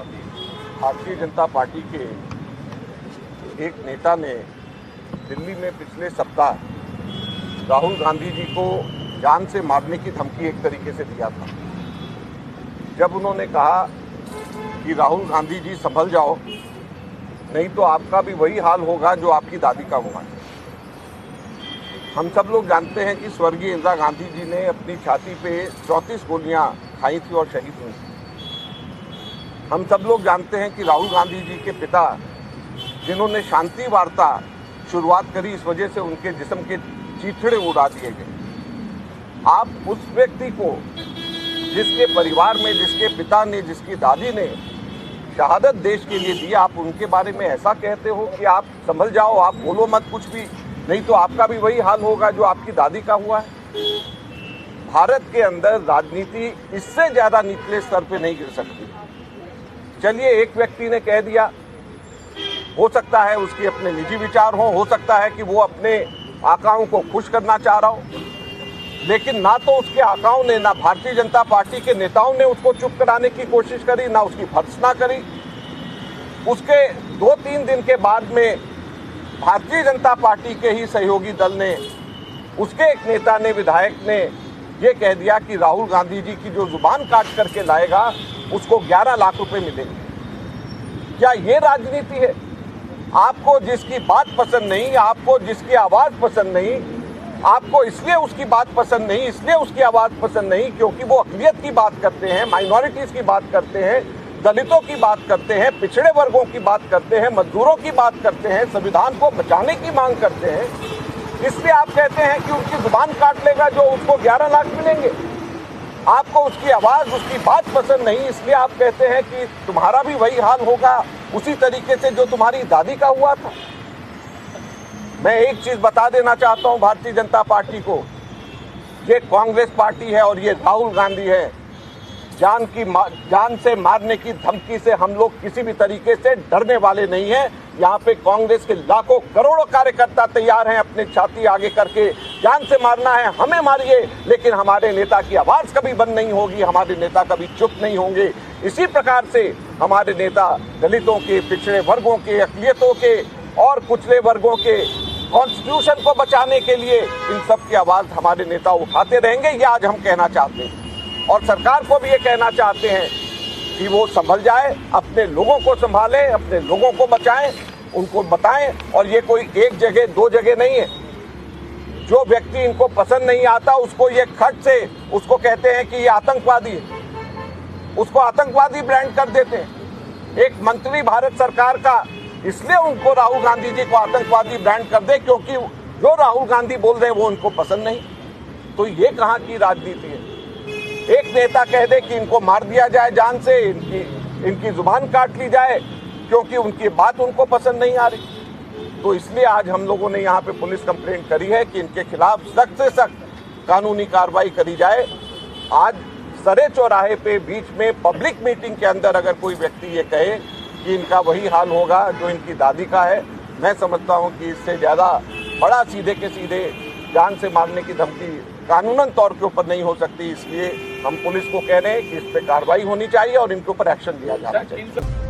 Bharatiya Janata party के एक नेता ने दिल्ली में पिछले सप्ताह राहुल गांधी जी को जान से मारने की धमकी एक तरीके से दिया था। जब उन्होंने कहा कि राहुल गांधी जी संभल जाओ, नहीं तो आपका भी वही हाल होगा जो आपकी दादी का हुआ है। हम सब लोग जानते हैं कि स्वर्गीय इंदिरा गांधी जी ने अपनी छाती पे 34 गोलियां खाई थी और शहीद हुई थी। हम सब लोग जानते हैं कि राहुल गांधी जी के पिता, जिन्होंने शांति वार्ता शुरुआत करी, इस वजह से उनके जिस्म के चीथड़े उड़ा दिए गए। आप उस व्यक्ति को, जिसके परिवार में, जिसके पिता ने, जिसकी दादी ने शहादत देश के लिए दी, आप उनके बारे में ऐसा कहते हो कि आप संभल जाओ, आप बोलो मत कुछ भी, नहीं तो आपका भी वही हाल होगा जो आपकी दादी का हुआ है। भारत के अंदर राजनीति इससे ज्यादा निचले स्तर पे नहीं गिर सकती। चलिए, एक व्यक्ति ने कह दिया, हो सकता है उसके अपने निजी विचार हो सकता है कि वो अपने आकाओं को खुश करना चाह रहा हो, लेकिन ना तो उसके आकाओं ने, ना भारतीय जनता पार्टी के नेताओं ने उसको चुप कराने की कोशिश करी, ना उसकी भर्त्सना करी। उसके 2-3 दिन के बाद में भारतीय जनता पार्टी के ही सहयोगी दल ने, उसके एक नेता ने, विधायक ने ये कह दिया कि राहुल गांधी जी की जो जुबान काट करके लाएगा उसको 11 लाख रुपए मिलेंगे। क्या ये राजनीति है? आपको जिसकी बात पसंद नहीं, आपको जिसकी आवाज पसंद नहीं, आपको इसलिए उसकी बात पसंद नहीं, इसलिए उसकी आवाज पसंद नहीं क्योंकि वो अक़लियत की बात करते हैं, माइनॉरिटीज की बात करते हैं, दलितों की बात करते हैं, पिछड़े वर्गों की बात करते हैं, मजदूरों की बात करते हैं, संविधान को बचाने की मांग करते हैं, इसलिए आप कहते हैं कि उनकी जुबान काट लेगा जो उसको 11 लाख मिलेंगे। आपको उसकी आवाज, उसकी बात पसंद नहीं, इसलिए आप कहते हैं कि तुम्हारा भी वही हाल होगा उसी तरीके से जो तुम्हारी दादी का हुआ था। मैं एक चीज बता देना चाहता हूं भारतीय जनता पार्टी को, ये कांग्रेस पार्टी है और ये राहुल गांधी है। जान से मारने की धमकी से हम लोग किसी भी तरीके से डरने वाले नहीं हैं। यहाँ पे कांग्रेस के लाखों करोड़ों कार्यकर्ता तैयार हैं अपने छाती आगे करके, जान से मारना है हमें मारिए, लेकिन हमारे नेता की आवाज कभी बंद नहीं होगी, हमारे नेता कभी चुप नहीं होंगे। इसी प्रकार से हमारे नेता दलितों के, पिछड़े वर्गों के, अक़लियतों के और कुचले वर्गों के कॉन्स्टिट्यूशन को बचाने के लिए इन सब की आवाज हमारे नेता उठाते रहेंगे। ये आज हम कहना चाहते हैं और सरकार को भी ये कहना चाहते हैं कि वो संभल जाए, अपने लोगों को संभालें, अपने लोगों को बचाएं, उनको बताएं। और ये कोई एक जगह, 2 जगह नहीं है। जो व्यक्ति इनको पसंद नहीं आता उसको ये खट से उसको कहते हैं कि ये आतंकवादी है, उसको आतंकवादी ब्रांड कर देते हैं। एक मंत्री भारत सरकार का इसलिए उनको राहुल गांधी जी को आतंकवादी ब्रांड कर दे क्योंकि जो राहुल गांधी बोल रहे हैं वो उनको पसंद नहीं। तो ये कहाँ की राजनीति है? एक नेता कह दे कि इनको मार दिया जाए जान से, इनकी जुबान काट ली जाए क्योंकि उनकी बात उनको पसंद नहीं आ रही। तो इसलिए आज हम लोगों ने यहाँ पे पुलिस कंप्लेंट करी है कि इनके खिलाफ सख्त से सख्त कानूनी कार्रवाई करी जाए। आज सरे चौराहे पे बीच में पब्लिक मीटिंग के अंदर अगर कोई व्यक्ति ये कहे कि इनका वही हाल होगा जो इनकी दादी का है, मैं समझता हूँ कि इससे ज़्यादा बड़ा सीधे के सीधे जान से मारने की धमकी कानूनन तौर के ऊपर नहीं हो सकती। इसलिए हम पुलिस को कह रहे हैं कि इस पे कार्रवाई होनी चाहिए और इनके ऊपर एक्शन लिया जाना चाहिए।